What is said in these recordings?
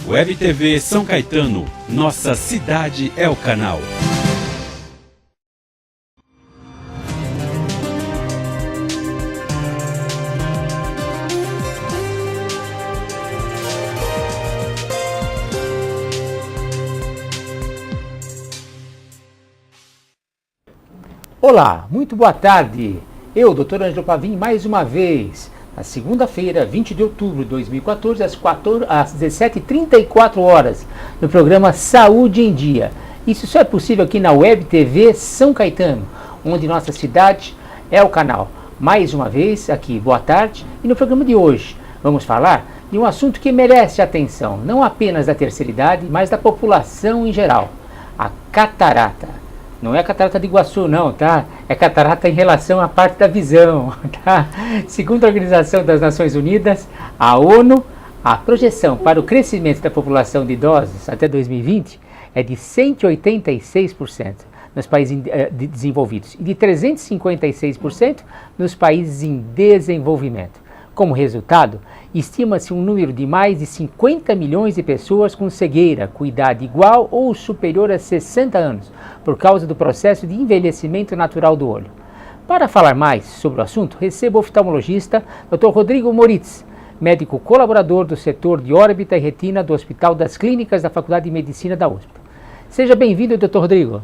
Web TV São Caetano, nossa cidade é o canal. Olá, muito boa tarde. Eu, Dr. Ângelo Pavim, mais uma vez, na segunda-feira, 20 de outubro de 2014, às 17h34, no programa Saúde em Dia. Isso só é possível aqui na Web TV São Caetano, onde nossa cidade é o canal. Mais uma vez, aqui, boa tarde. E no programa de hoje, vamos falar de um assunto que merece atenção, não apenas da terceira idade, mas da população em geral, a catarata. Não é a catarata de Iguaçu, não, tá? É catarata em relação à parte da visão, tá? Segundo a Organização das Nações Unidas, a ONU, a projeção para o crescimento da população de idosos até 2020 é de 186% nos países desenvolvidos e de 356% nos países em desenvolvimento. Como resultado, estima-se um número de mais de 50 milhões de pessoas com cegueira, com idade igual ou superior a 60 anos, por causa do processo de envelhecimento natural do olho. Para falar mais sobre o assunto, recebo o oftalmologista Dr. Rodrigo Moritz, médico colaborador do setor de órbita e retina do Hospital das Clínicas da Faculdade de Medicina da USP. Seja bem-vindo, Dr. Rodrigo.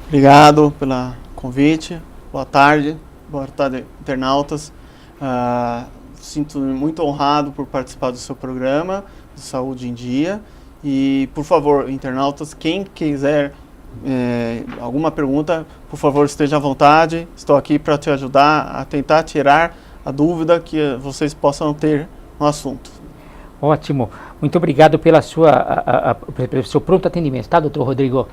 Obrigado pelo convite. Boa tarde, internautas. Sinto-me muito honrado por participar do seu programa de Saúde em Dia. E, por favor, internautas, quem quiser alguma pergunta, por favor, esteja à vontade. Estou aqui para te ajudar a tentar tirar a dúvida que vocês possam ter no assunto. Ótimo. Muito obrigado pelo seu pronto atendimento, tá, doutor Rodrigo?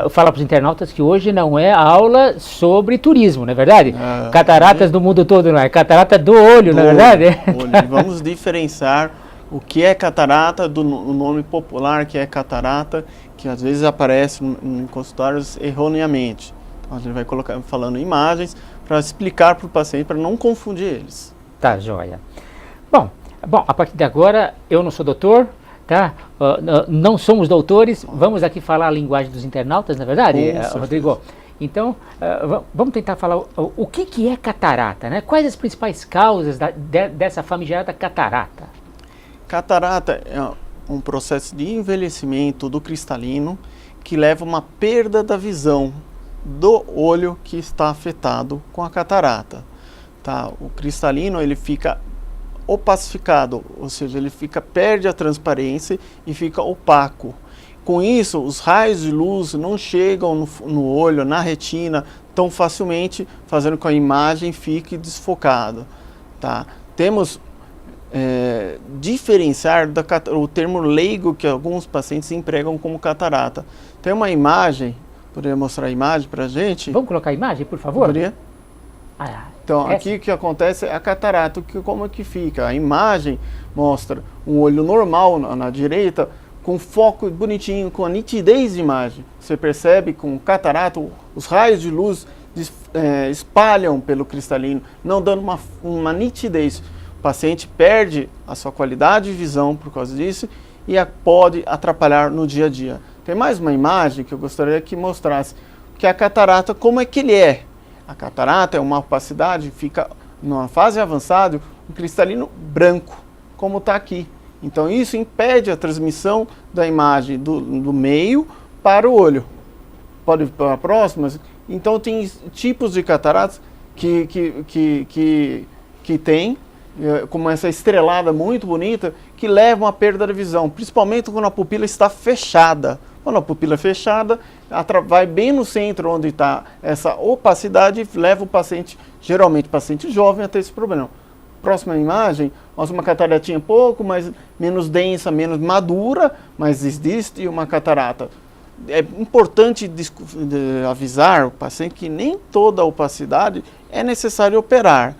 Fala para os internautas que hoje não é aula sobre turismo, não é verdade? Cataratas do mundo todo, não é? Catarata do olho, não é verdade? Olho. Vamos diferenciar o que é catarata do nome popular que é catarata, que às vezes aparece em consultórios erroneamente. Então, a gente vai falando imagens para explicar para o paciente, para não confundir eles. Tá, joia. Bom, a partir de agora, eu não sou doutor, tá? Não somos doutores, vamos aqui falar a linguagem dos internautas, não é verdade, Rodrigo? Então, vamos tentar falar o que é catarata, né? Quais as principais causas dessa famigerada catarata? Catarata é um processo de envelhecimento do cristalino que leva a uma perda da visão do olho que está afetado com a catarata. Tá? O cristalino ele fica opacificado, ou seja, ele perde a transparência e fica opaco. Com isso, os raios de luz não chegam no olho, na retina, tão facilmente, fazendo com que a imagem fique desfocada. Tá? Temos diferenciar o termo leigo que alguns pacientes empregam como catarata. Tem uma imagem, poderia mostrar a imagem para a gente? Vamos colocar a imagem, por favor? Poderia? Então, aqui o que acontece é a catarata, como é que fica? A imagem mostra um olho normal na direita, com foco bonitinho, com a nitidez de imagem. Você percebe com catarata, os raios de luz espalham pelo cristalino, não dando uma nitidez. O paciente perde a sua qualidade de visão por causa disso e pode atrapalhar no dia a dia. Tem mais uma imagem que eu gostaria que mostrasse, que é a catarata, como é que ele é. A catarata é uma opacidade, fica numa fase avançada, um cristalino branco, como está aqui. Então isso impede a transmissão da imagem do meio para o olho. Pode ir para a próxima? Então tem tipos de cataratas que tem, como essa estrelada muito bonita, que levam à perda da visão, principalmente quando a pupila está fechada. Quando a pupila é fechada, vai bem no centro onde está essa opacidade e leva o paciente, geralmente paciente jovem, a ter esse problema. Próxima imagem, mostra uma cataratinha menos densa, menos madura, mas existe uma catarata. É importante avisar o paciente que nem toda opacidade é necessário operar.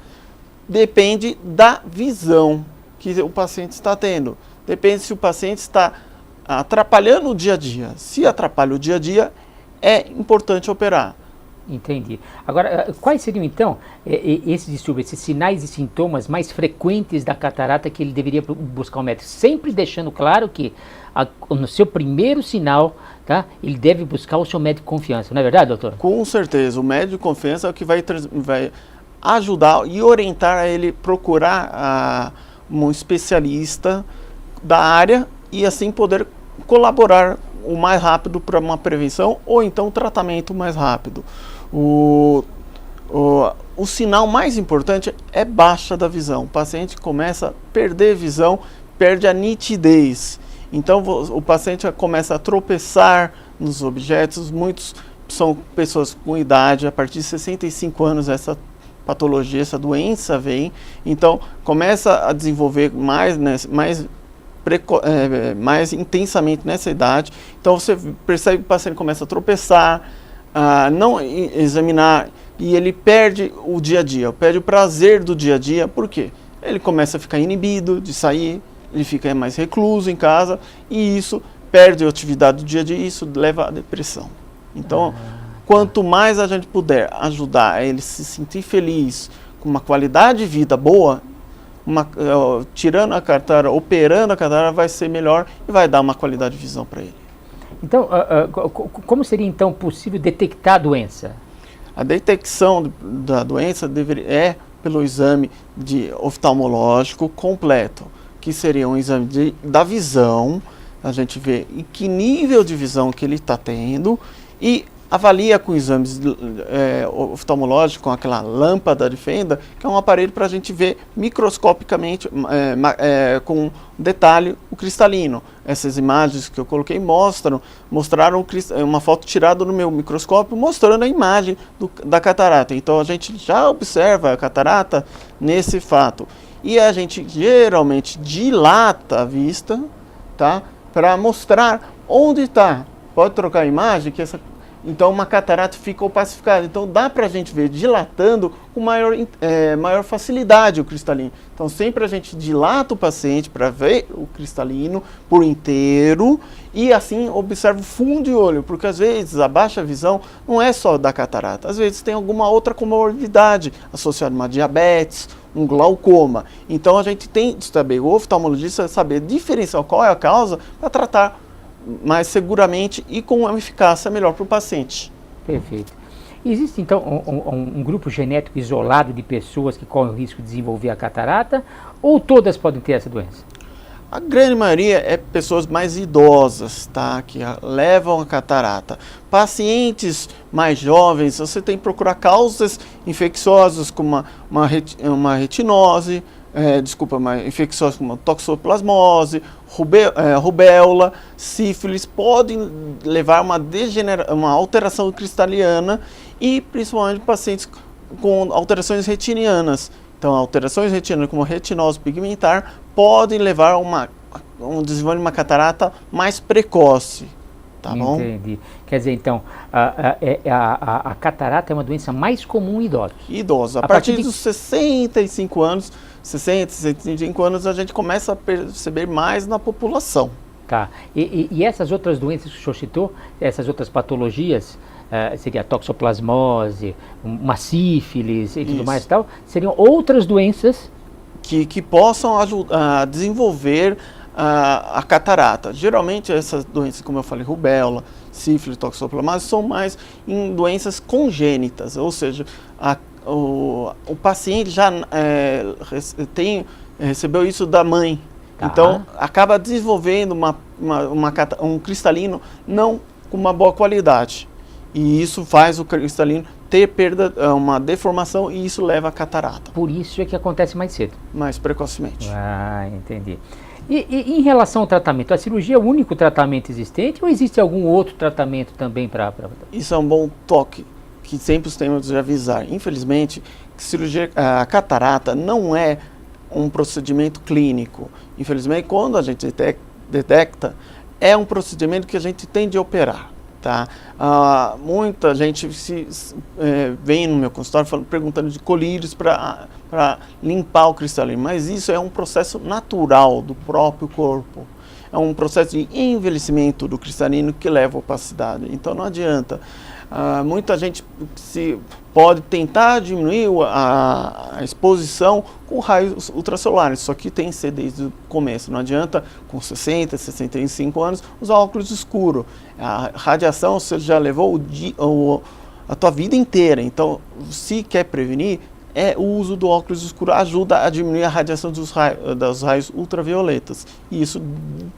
Depende da visão que o paciente está tendo. Depende se o paciente está atrapalhando o dia a dia. Se atrapalha o dia a dia, é importante operar. Entendi. Agora, quais seriam então esses distúrbios, esses sinais e sintomas mais frequentes da catarata que ele deveria buscar um médico? Sempre deixando claro que no seu primeiro sinal, tá, ele deve buscar o seu médico de confiança, não é verdade, doutor? Com certeza, o médico de confiança é o que vai ajudar e orientar a ele procurar um especialista da área e assim poder colaborar o mais rápido para uma prevenção ou então um tratamento mais rápido. O sinal mais importante é baixa da visão. O paciente começa a perder visão, perde a nitidez. Então o paciente começa a tropeçar nos objetos. Muitos são pessoas com idade, a partir de 65 anos essa patologia, essa doença vem. Então começa a desenvolver mais intensamente nessa idade. Então você percebe que o paciente começa a tropeçar, não examinar, e ele perde o dia a dia, perde o prazer do dia a dia. Por quê? Ele começa a ficar inibido de sair, ele fica mais recluso em casa, e isso perde a atividade do dia a dia, e isso leva à depressão. Então, quanto mais a gente puder ajudar a ele se sentir feliz, com uma qualidade de vida boa, tirando a catarata, operando a catarata, vai ser melhor e vai dar uma qualidade de visão para ele. Então, como seria então possível detectar a doença? A detecção da doença é pelo exame oftalmológico completo, que seria um exame da visão. A gente vê em que nível de visão que ele está tendo e avalia com exames oftalmológicos, com aquela lâmpada de fenda, que é um aparelho para a gente ver microscopicamente, com detalhe, o cristalino. Essas imagens que eu coloquei mostraram uma foto tirada no meu microscópio, mostrando a imagem da catarata. Então a gente já observa a catarata nesse fato. E a gente geralmente dilata a vista, tá, para mostrar onde está. Pode trocar a imagem, então uma catarata fica opacificada. Então dá para a gente ver dilatando com maior facilidade o cristalino. Então sempre a gente dilata o paciente para ver o cristalino por inteiro e assim observa o fundo de olho, porque às vezes a baixa visão não é só da catarata, às vezes tem alguma outra comorbidade associada a uma diabetes, um glaucoma. Então a gente tem de saber, o oftalmologista saber diferenciar qual é a causa para tratar mais seguramente e com uma eficácia melhor para o paciente. Perfeito. Existe então um grupo genético isolado de pessoas que correm o risco de desenvolver a catarata, ou todas podem ter essa doença? A grande maioria é pessoas mais idosas, tá, que levam a catarata. Pacientes mais jovens, você tem que procurar causas infecciosas como uma retinose, infecções como toxoplasmose, rubéola, sífilis, podem levar a uma alteração cristalina e principalmente pacientes com alterações retinianas. Então, alterações retinianas como retinose pigmentar podem levar a um desenvolvimento de uma catarata mais precoce. Tá bom? Entendi. Quer dizer, então, a catarata é uma doença mais comum em idosos? Idosos. A partir dos 65 anos, 65 anos, a gente começa a perceber mais na população. Tá. E essas outras doenças que o senhor citou, essas outras patologias, seria a toxoplasmose, uma sífilis e tudo mais e tal, seriam outras doenças que possam ajudar a desenvolver a catarata. Geralmente essas doenças, como eu falei, rubéola, sífilis, toxoplasmose, são mais em doenças congênitas, ou seja, o paciente já recebeu isso da mãe. Tá. Então acaba desenvolvendo um cristalino não com uma boa qualidade. E isso faz o cristalino ter uma deformação, e isso leva a catarata. Por isso é que acontece mais cedo. Mais precocemente. Entendi. E em relação ao tratamento, a cirurgia é o único tratamento existente ou existe algum outro tratamento também para... Isso é um bom toque, que sempre temos de avisar. Infelizmente, a catarata não é um procedimento clínico. Infelizmente, quando a gente detecta, é um procedimento que a gente tem de operar. Tá? Muita gente vem no meu consultório perguntando de colírios para para limpar o cristalino, mas isso é um processo natural do próprio corpo. É um processo de envelhecimento do cristalino que leva à opacidade. Então não adianta. Muita gente pode tentar diminuir a exposição com raios ultracelulares, só que tem que ser desde o começo. Não adianta com 60, 65 anos usar óculos escuros. A radiação você já levou a tua vida inteira. Então, se quer prevenir, o uso do óculos escuro ajuda a diminuir a radiação dos raios ultravioletas. E isso,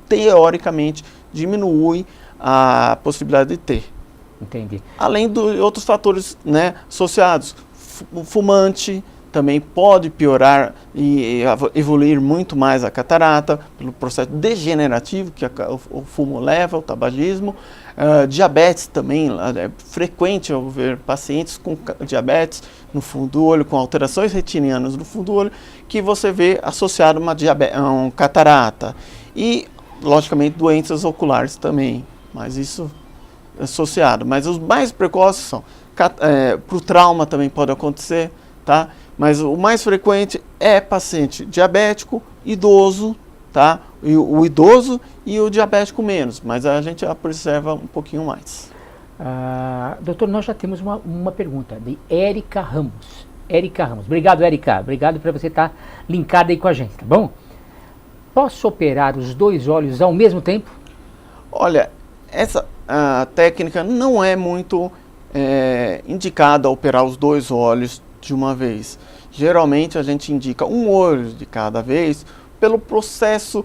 teoricamente, diminui a possibilidade de ter. Entendi. Além de outros fatores, né, associados. O fumante também pode piorar e evoluir muito mais a catarata, pelo processo degenerativo que o fumo leva, o tabagismo. Diabetes também, é frequente eu ver pacientes com diabetes no fundo do olho, com alterações retinianas no fundo do olho, que você vê associado a uma catarata. E, logicamente, doenças oculares também, mas isso associado. Mas os mais precoces são, para o trauma também pode acontecer, tá? Mas o mais frequente é paciente diabético, idoso, tá? O idoso e o diabético menos, mas a gente observa um pouquinho mais. Doutor, nós já temos uma pergunta de Érica Ramos. Érica Ramos. Obrigado, Érica. Obrigado por você estar linkada aí com a gente, tá bom? Posso operar os 2 olhos ao mesmo tempo? Olha, essa técnica não é muito indicada a operar os 2 olhos de uma vez. Geralmente a gente indica um olho de cada vez pelo processo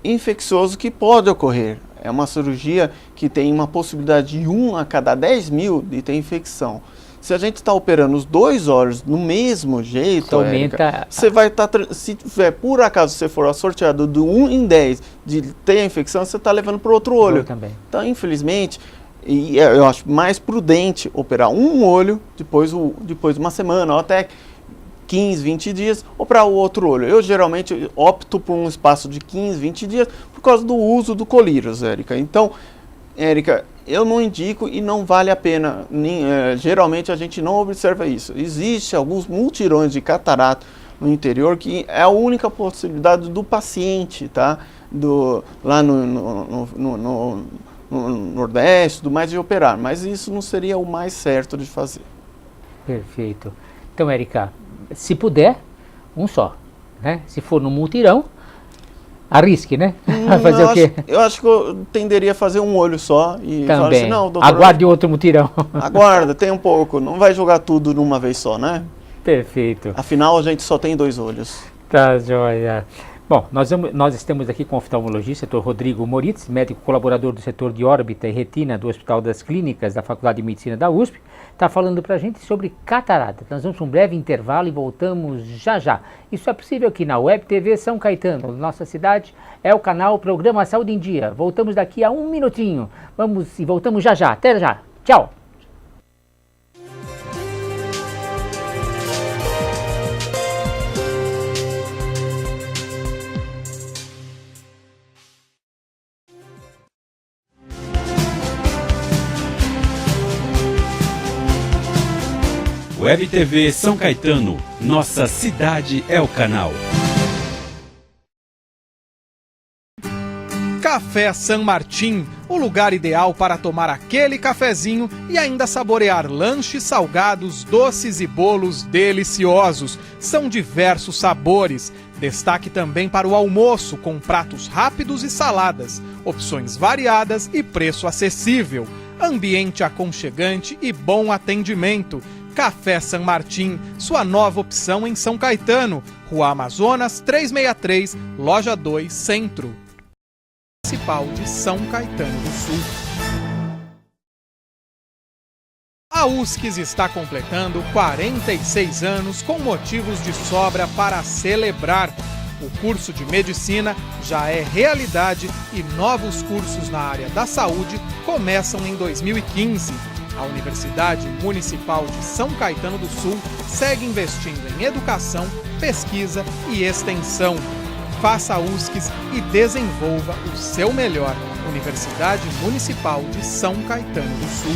infeccioso que pode ocorrer. É uma cirurgia que tem uma possibilidade de 1 a cada 10 mil de ter infecção. Se a gente está operando os 2 olhos no mesmo jeito, Érica, você vai estar, se tiver, por acaso você for sorteado do 1 em 10 de ter a infecção, você está levando para o outro olho. Também. Então, infelizmente, eu acho mais prudente operar um olho depois de uma semana ou até 15, 20 dias, ou para o outro olho. Eu geralmente opto por um espaço de 15, 20 dias por causa do uso do colírios, Érica. Então, Érica, eu não indico e não vale a pena. Geralmente a gente não observa isso. Existem alguns multirões de catarata no interior que é a única possibilidade do paciente, tá? Lá no Nordeste, do mais de operar. Mas isso não seria o mais certo de fazer. Perfeito. Então, Érica, se puder, um só, né? Se for no multirão, arrisque, né? Fazer o quê? Eu acho que eu tenderia a fazer um olho só e falar assim, não, doutor, aguarde outro mutirão. Aguarda, tem um pouco, não vai jogar tudo numa vez só, né? Perfeito. Afinal, a gente só tem 2 olhos. Tá, joia. Bom, nós estamos aqui com o oftalmologista, Dr. Rodrigo Moritz, médico colaborador do setor de órbita e retina do Hospital das Clínicas da Faculdade de Medicina da USP, está falando para a gente sobre catarata. Nós vamos para um breve intervalo e voltamos já já. Isso é possível aqui na Web TV São Caetano, nossa cidade, é o canal Programa Saúde em Dia. Voltamos daqui a 1 minutinho. Vamos e voltamos já já. Até já. Tchau. Web TV São Caetano, nossa cidade é o canal. Café San Martín, o lugar ideal para tomar aquele cafezinho e ainda saborear lanches salgados, doces e bolos deliciosos. São diversos sabores. Destaque também para o almoço, com pratos rápidos e saladas, opções variadas e preço acessível. Ambiente aconchegante e bom atendimento. Café San Martín, sua nova opção em São Caetano, Rua Amazonas 363, Loja 2, Centro. Municipal de São Caetano do Sul. A USCS está completando 46 anos com motivos de sobra para celebrar. O curso de medicina já é realidade e novos cursos na área da saúde começam em 2015. A Universidade Municipal de São Caetano do Sul segue investindo em educação, pesquisa e extensão. Faça a USCS e desenvolva o seu melhor. Universidade Municipal de São Caetano do Sul.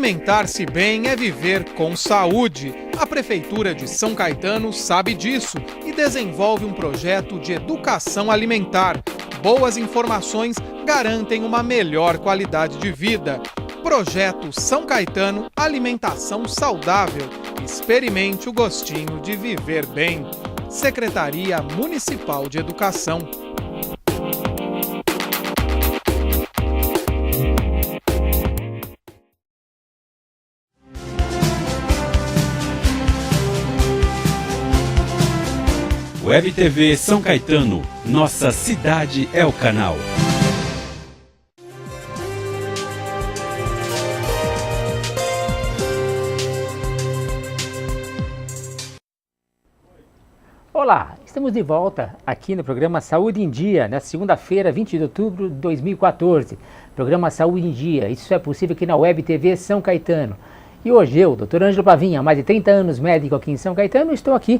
Alimentar-se bem é viver com saúde. A Prefeitura de São Caetano sabe disso e desenvolve um projeto de educação alimentar. Boas informações garantem uma melhor qualidade de vida. Projeto São Caetano Alimentação Saudável. Experimente o gostinho de viver bem. Secretaria Municipal de Educação. Web TV São Caetano, nossa cidade é o canal. Olá, estamos de volta aqui no programa Saúde em Dia, na segunda-feira, 20 de outubro de 2014. Programa Saúde em Dia, isso é possível aqui na Web TV São Caetano. E hoje eu, Dr. Ângelo Pavinha, há mais de 30 anos médico aqui em São Caetano, estou aqui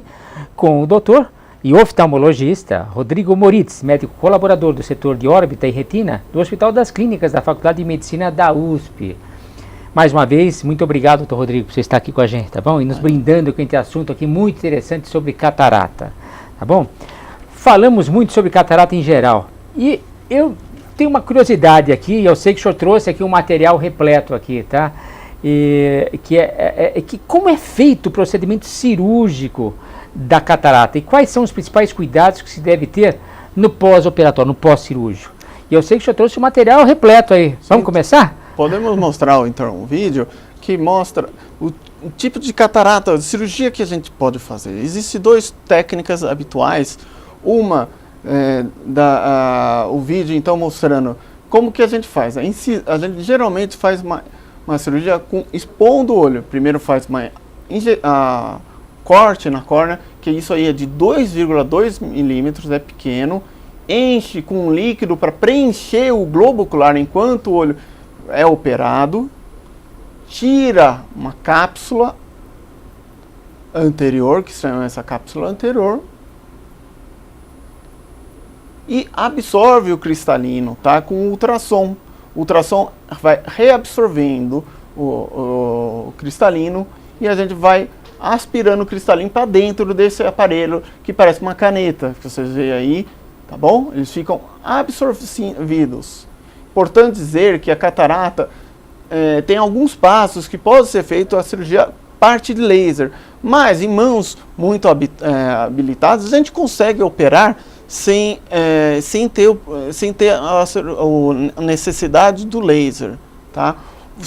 com o doutor e oftalmologista Rodrigo Moritz, médico colaborador do setor de órbita e retina do Hospital das Clínicas da Faculdade de Medicina da USP. Mais uma vez, muito obrigado, doutor Rodrigo, por você estar aqui com a gente, tá bom? E nos brindando com esse assunto aqui muito interessante sobre catarata, tá bom? Falamos muito sobre catarata em geral. E eu tenho uma curiosidade aqui, eu sei que o senhor trouxe aqui um material repleto aqui, tá? Que como é feito o procedimento cirúrgico da catarata e quais são os principais cuidados que se deve ter no pós-operatório, no pós-cirúrgico. E eu sei que o senhor trouxe um material repleto aí. Vamos começar? Podemos mostrar então um vídeo que mostra o tipo de catarata, de cirurgia que a gente pode fazer. Existem duas técnicas habituais. Uma, o vídeo então mostrando como que a gente faz. A gente geralmente faz uma cirurgia expondo o olho. Primeiro faz corte na córnea, que isso aí é de 2,2 milímetros, é pequeno. Enche com um líquido para preencher o globo ocular enquanto o olho é operado, tira uma cápsula anterior, que se chama essa cápsula anterior, e absorve o cristalino, tá? Com ultrassom. O ultrassom vai reabsorvendo o cristalino e a gente vai aspirando o cristalino para dentro desse aparelho que parece uma caneta, que vocês veem aí, tá bom? Eles ficam absorvidos. Importante dizer que a catarata tem alguns passos que podem ser feito a cirurgia parte de laser, mas em mãos muito habilitadas a gente consegue operar sem ter a necessidade do laser, tá?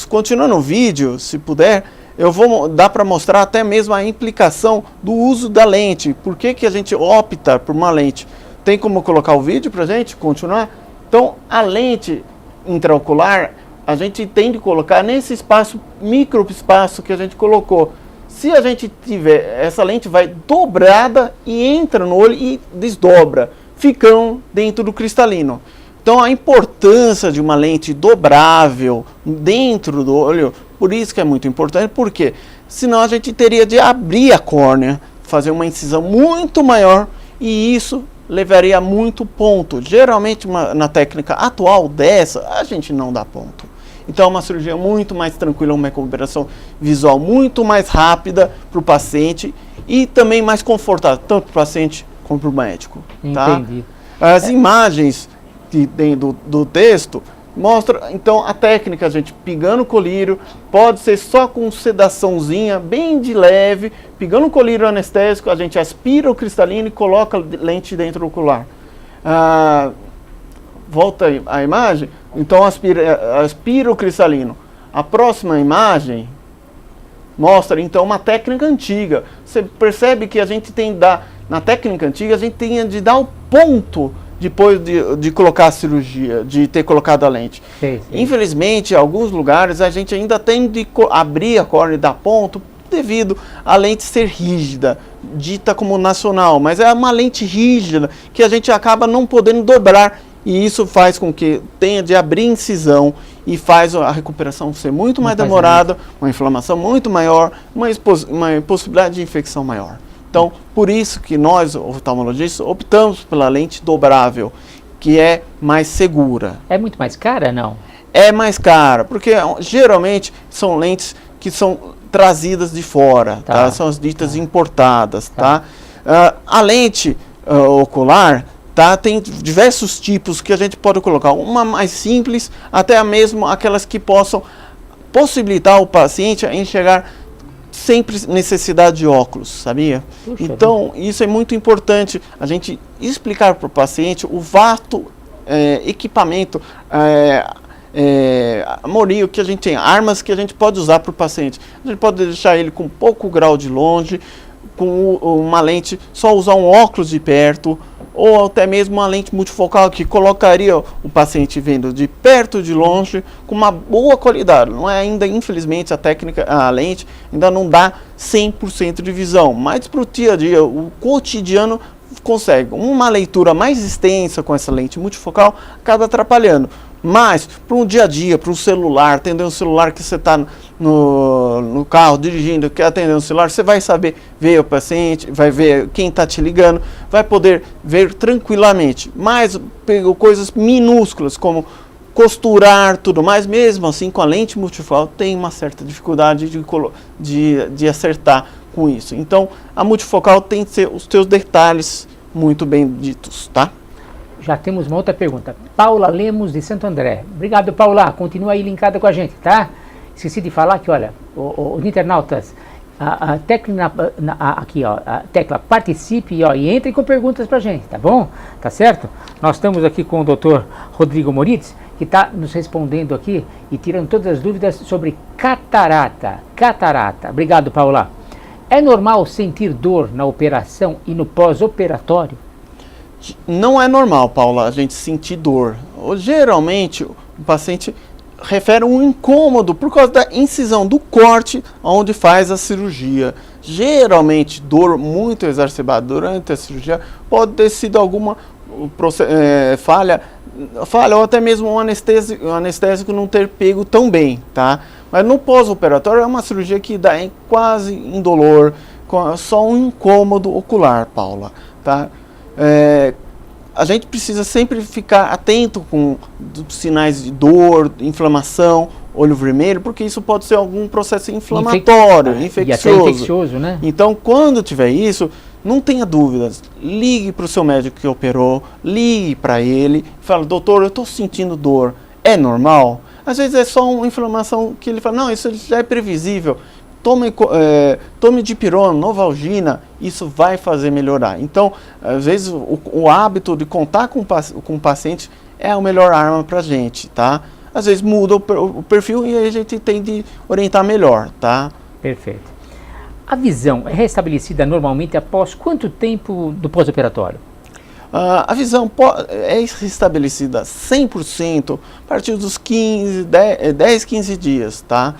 Continuando o vídeo, se puder, eu vou dar para mostrar até mesmo a implicação do uso da lente. Por que a gente opta por uma lente? Tem como colocar o vídeo para a gente continuar? Então, a lente intraocular, a gente tem de colocar nesse espaço, microespaço que a gente colocou. Se a gente tiver, essa lente vai dobrada e entra no olho e desdobra, ficam dentro do cristalino. Então, a importância de uma lente dobrável dentro do olho, por isso que é muito importante, porque senão a gente teria de abrir a córnea, fazer uma incisão muito maior e isso levaria a muito ponto. Geralmente, na técnica atual dessa, a gente não dá ponto. Então, é uma cirurgia muito mais tranquila, uma recuperação visual muito mais rápida para o paciente e também mais confortável, tanto para o paciente como para o médico. Entendi. Tá? As imagens que tem do texto mostra então a técnica, a gente pegando o colírio, pode ser só com sedaçãozinha bem de leve, pegando o colírio anestésico, a gente aspira o cristalino e coloca a lente dentro do ocular. Volta a imagem, então aspira o cristalino. A próxima imagem mostra então uma técnica antiga. Você percebe que a gente tem de dar, na técnica antiga, a gente tem de dar o ponto depois de colocar a cirurgia, de ter colocado a lente. Sim. Infelizmente, em alguns lugares, a gente ainda tem de abrir a córnea e dar ponto devido à lente ser rígida, dita como nacional, mas é uma lente rígida que a gente acaba não podendo dobrar e isso faz com que tenha de abrir incisão e faz a recuperação ser muito mais demorada, uma inflamação muito maior, uma possibilidade de infecção maior. Então, por isso que nós, oftalmologistas, optamos pela lente dobrável, que é mais segura. É muito mais cara, não? é mais cara, porque geralmente são lentes que são trazidas de fora, tá? São as ditas importadas, tá? A lente ocular, tá? Tem diversos tipos que a gente pode colocar, uma mais simples, até mesmo aquelas que possam possibilitar o paciente a enxergar sem necessidade de óculos, sabia? Puxa, então, isso é muito importante, a gente explicar para o paciente o vasto equipamento, amorio que a gente tem, armas que a gente pode usar para o paciente. A gente pode deixar ele com pouco grau de longe, com uma lente, só usar um óculos de perto, ou até mesmo uma lente multifocal que colocaria o paciente vendo de perto, de longe, com uma boa qualidade. Não é ainda, infelizmente, a lente ainda não dá 100% de visão, mas para o dia a dia, o cotidiano, consegue. Uma leitura mais extensa com essa lente multifocal acaba atrapalhando. Mas, para um dia a dia, para um celular, atender um celular que você está no carro dirigindo, quer atender um celular, você vai saber ver o paciente, vai ver quem está te ligando, vai poder ver tranquilamente. Mas, pegou coisas minúsculas, costurar, tudo mais, mesmo assim, com a lente multifocal, tem uma certa dificuldade de acertar com isso. Então, a multifocal tem que ser os seus detalhes muito bem ditos, tá? Já temos uma outra pergunta. Paula Lemos, de Santo André. Obrigado, Paula. Continua aí linkada com a gente, tá? Esqueci de falar que, olha, os internautas, a tecla participe, ó, e entre com perguntas pra gente, tá bom? Tá certo? Nós estamos aqui com o Dr. Rodrigo Moritz, que está nos respondendo aqui e tirando todas as dúvidas sobre catarata. Catarata. Obrigado, Paula. É normal sentir dor na operação e no pós-operatório? Não é normal, Paula, a gente sentir dor. Geralmente, o paciente refere um incômodo por causa da incisão, do corte onde faz a cirurgia. Geralmente, dor muito exacerbada durante a cirurgia pode ter sido alguma falha ou até mesmo um anestésico não ter pego tão bem, tá? Mas no pós-operatório é uma cirurgia que dá quase indolor, só um incômodo ocular, Paula, tá? A gente precisa sempre ficar atento com sinais de dor, inflamação, olho vermelho, porque isso pode ser algum processo inflamatório, infeccioso. E até infeccioso, né? Então, quando tiver isso, não tenha dúvidas. Ligue para o seu médico que operou, ligue para ele, fala, doutor, eu estou sentindo dor, é normal? Às vezes é só uma inflamação que ele fala, não, isso já é previsível. Tome dipirona, novalgina, isso vai fazer melhorar. Então, às vezes, o hábito de contar com o paciente é a melhor arma para a gente, tá? Às vezes muda o perfil e aí a gente tem de orientar melhor, tá? Perfeito. A visão é restabelecida normalmente após quanto tempo do pós-operatório? A visão é restabelecida 100% a partir dos 10, 15 dias, tá?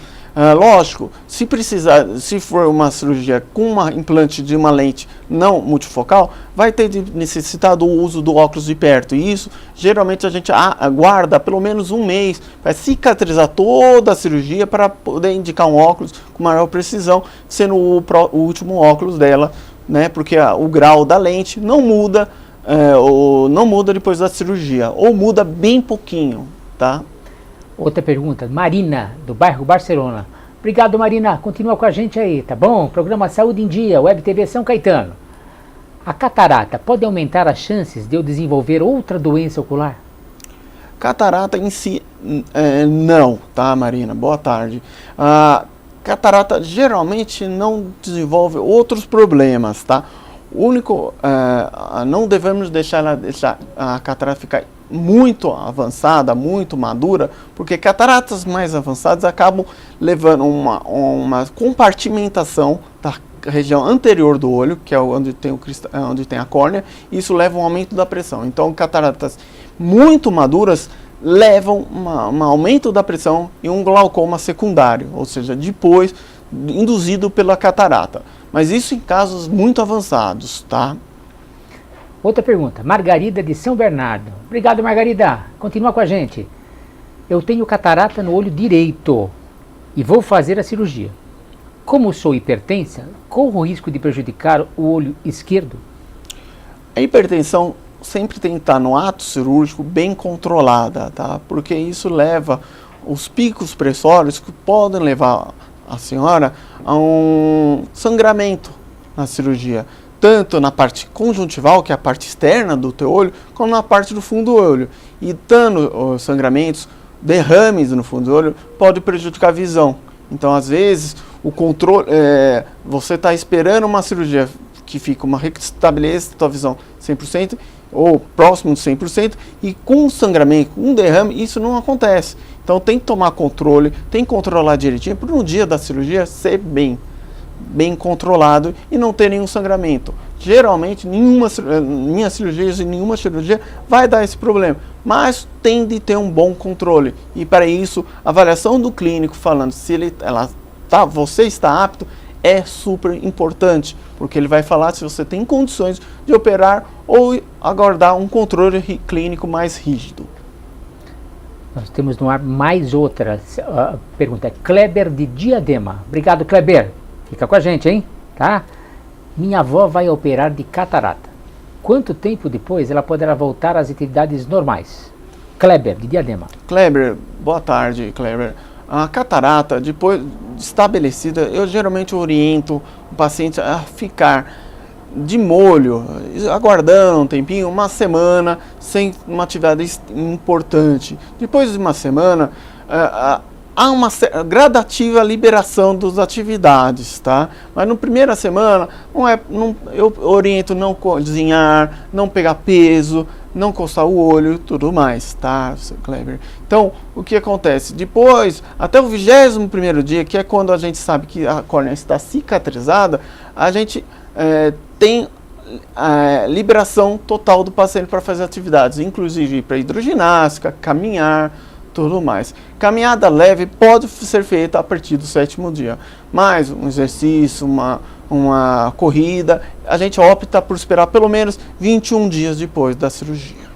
Lógico, se for uma cirurgia com um implante de uma lente não multifocal, vai ter de necessitar do uso do óculos de perto. E isso, geralmente, a gente aguarda pelo menos um mês para cicatrizar toda a cirurgia para poder indicar um óculos com maior precisão, sendo o último óculos dela, né? Porque o grau da lente não muda, não muda depois da cirurgia, ou muda bem pouquinho, tá? Outra pergunta, Marina, do bairro Barcelona. Obrigado, Marina. Continua com a gente aí, tá bom? Programa Saúde em Dia, Web TV São Caetano. A catarata pode aumentar as chances de eu desenvolver outra doença ocular? Catarata em si, não, tá, Marina? Boa tarde. A catarata geralmente não desenvolve outros problemas, tá? O único, não devemos deixar a catarata ficar muito avançada, muito madura, porque cataratas mais avançadas acabam levando uma compartimentação da região anterior do olho, que é onde tem a córnea, e isso leva a um aumento da pressão. Então, cataratas muito maduras levam um aumento da pressão e um glaucoma secundário, ou seja, depois induzido pela catarata. Mas isso em casos muito avançados, tá? Outra pergunta, Margarida de São Bernardo. Obrigado, Margarida. Continua com a gente. Eu tenho catarata no olho direito e vou fazer a cirurgia. Como sou hipertensa, corro o risco de prejudicar o olho esquerdo? A hipertensão sempre tem que estar no ato cirúrgico bem controlada, tá? Porque isso leva os picos pressórios que podem levar a senhora a um sangramento na cirurgia, tanto na parte conjuntival, que é a parte externa do teu olho, como na parte do fundo do olho. E dando sangramentos, derrames no fundo do olho, pode prejudicar a visão. Então, às vezes, o controle, você está esperando uma cirurgia que fica restabeleça a tua visão 100%, ou próximo de 100%, e com um sangramento, um derrame, isso não acontece. Então tem que tomar controle, tem que controlar direitinho, para no dia da cirurgia ser bem controlado e não ter nenhum sangramento. Geralmente, minhas cirurgias e nenhuma cirurgia vai dar esse problema, mas tem de ter um bom controle. E para isso, a avaliação do clínico falando se você está apto, é super importante, porque ele vai falar se você tem condições de operar ou aguardar um controle clínico mais rígido. Nós temos no ar mais outra pergunta. É Kleber de Diadema. Obrigado, Kleber. Fica com a gente, hein? Tá? Minha avó vai operar de catarata. Quanto tempo depois ela poderá voltar às atividades normais? Kleber de Diadema. Kleber, boa tarde, Kleber. A catarata, depois estabelecida, eu geralmente oriento o paciente a ficar de molho, aguardando um tempinho, uma semana, sem uma atividade importante. Depois de uma semana, há uma gradativa liberação das atividades, tá? Mas na primeira semana, eu oriento não cozinhar, não pegar peso, não coçar o olho e tudo mais, tá, Kleber? Então, o que acontece? Depois, até o 21º dia, que é quando a gente sabe que a córnea está cicatrizada, a gente tem a liberação total do paciente para fazer atividades, inclusive para hidroginástica, caminhar, tudo mais. Caminhada leve pode ser feita a partir do 7º dia, mas um exercício, uma corrida, a gente opta por esperar pelo menos 21 dias depois da cirurgia.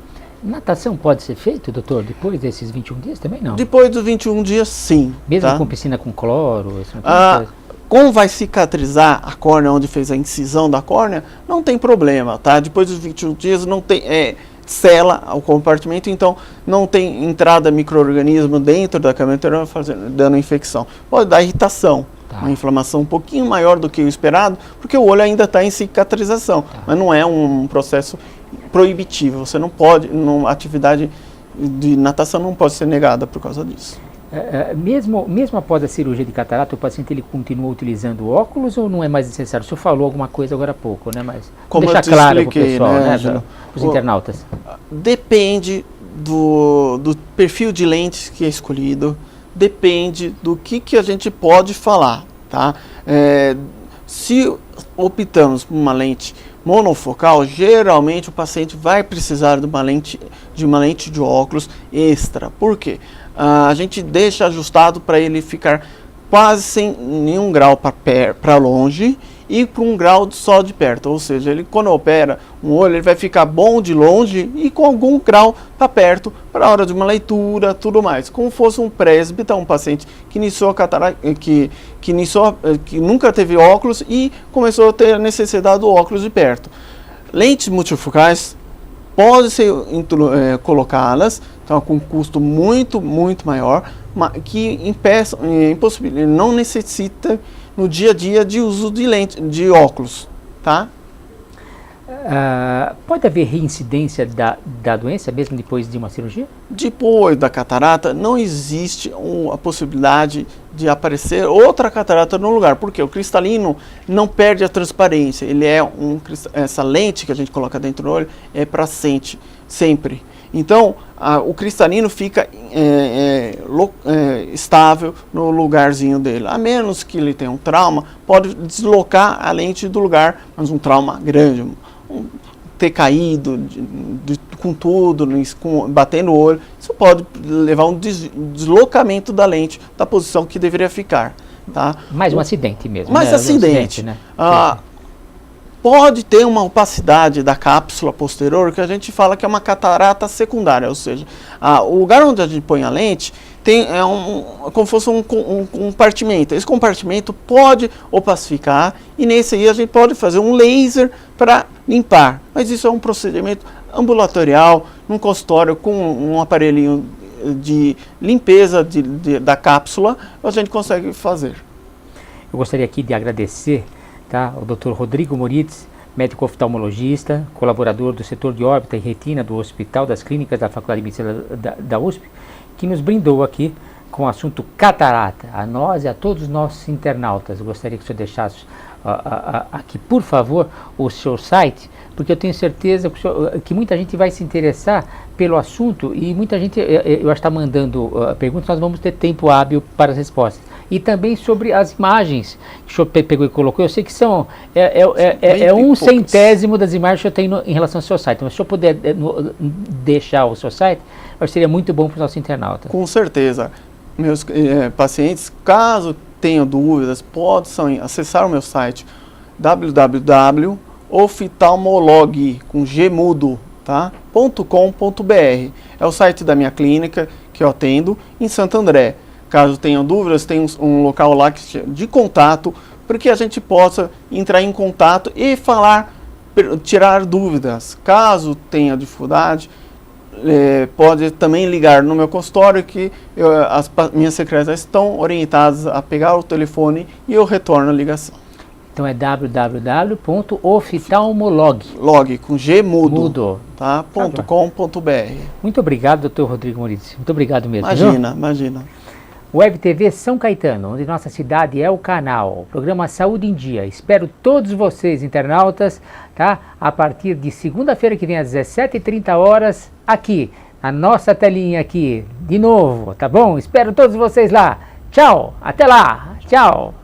Natação pode ser feito, doutor, depois desses 21 dias também não? Depois dos 21 dias, sim. Mesmo tá? Com piscina com cloro? Como vai cicatrizar a córnea, onde fez a incisão da córnea, não tem problema, tá? Depois dos 21 dias não tem... sela o compartimento, então não tem entrada micro-organismo dentro da câmara anterior dando infecção. Pode dar irritação, uma inflamação um pouquinho maior do que o esperado, porque o olho ainda está em cicatrização, mas não é um processo proibitivo. Você não pode, atividade de natação não pode ser negada por causa disso. Mesmo após a cirurgia de catarata, o paciente ele continua utilizando óculos ou não é mais necessário? O senhor falou alguma coisa agora há pouco, né? Mas como deixar claro para o pessoal, né, os internautas. Depende do perfil de lentes que é escolhido, depende do que a gente pode falar, tá? Se optamos por uma lente monofocal, geralmente o paciente vai precisar de uma lente de óculos extra. Por quê? A gente deixa ajustado para ele ficar quase sem nenhum grau para longe e para um grau só de perto. Ou seja, ele quando opera um olho, ele vai ficar bom de longe e com algum grau para perto para a hora de uma leitura, tudo mais. Como fosse um presbítero, um paciente que iniciou a catarata, que nunca teve óculos e começou a ter a necessidade do óculos de perto. Lentes multifocais pode ser colocá-las, então com um custo muito maior, que impossibilita, não necessita no dia a dia de uso de lente, de óculos, tá? Pode haver reincidência da doença mesmo depois de uma cirurgia? Depois da catarata não existe a possibilidade de aparecer outra catarata no lugar, porque o cristalino não perde a transparência, ele essa lente que a gente coloca dentro do olho é para sempre. Então, o cristalino fica estável no lugarzinho dele. A menos que ele tenha um trauma, pode deslocar a lente do lugar, mas um trauma grande, ter caído com tudo, batendo o olho, isso pode levar a um deslocamento da lente da posição que deveria ficar. Tá? Mais um acidente mesmo. Mais né? acidente. Né? Pode ter uma opacidade da cápsula posterior, que a gente fala que é uma catarata secundária, ou seja, o lugar onde a gente põe a lente como se fosse um compartimento. Esse compartimento pode opacificar e nesse aí a gente pode fazer um laser para limpar, mas isso é um procedimento ambulatorial, num consultório com um aparelhinho de limpeza da cápsula, a gente consegue fazer. Eu gostaria aqui de agradecer, tá, o Dr. Rodrigo Moritz, médico oftalmologista, colaborador do setor de órbita e retina do Hospital das Clínicas da Faculdade de Medicina da USP, que nos brindou aqui com o assunto catarata, a nós e a todos os nossos internautas. Eu gostaria que o senhor deixasse aqui, por favor, o seu site, porque eu tenho certeza que muita gente vai se interessar pelo assunto e muita gente, eu acho, está mandando perguntas, nós vamos ter tempo hábil para as respostas. E também sobre as imagens que o senhor pegou e colocou, eu sei que são um centésimo das imagens que eu tenho em relação ao seu site, mas se o senhor puder deixar o seu site, eu acho que seria muito bom para os nossos internautas. Com certeza. Meus pacientes, caso tenham dúvidas, podem acessar o meu site www.oftalmolog, com G mudo, tá? .com.br. É o site da minha clínica que eu atendo em Santo André. Caso tenham dúvidas, tem um local lá de contato, para que a gente possa entrar em contato e tirar dúvidas. Caso tenha dificuldade, pode também ligar no meu consultório, que as minhas secretárias estão orientadas a pegar o telefone e eu retorno a ligação. Então é www.oftalmolog. Log, com G mudo. Tá? .com.br. Muito obrigado, Dr. Rodrigo Moritz. Muito obrigado mesmo. Imagina. Web TV São Caetano, onde nossa cidade é o canal. Programa Saúde em Dia. Espero todos vocês, internautas, tá? A partir de segunda-feira que vem, às 17h30, aqui, na nossa telinha aqui, de novo, tá bom? Espero todos vocês lá. Tchau, até lá. Tchau.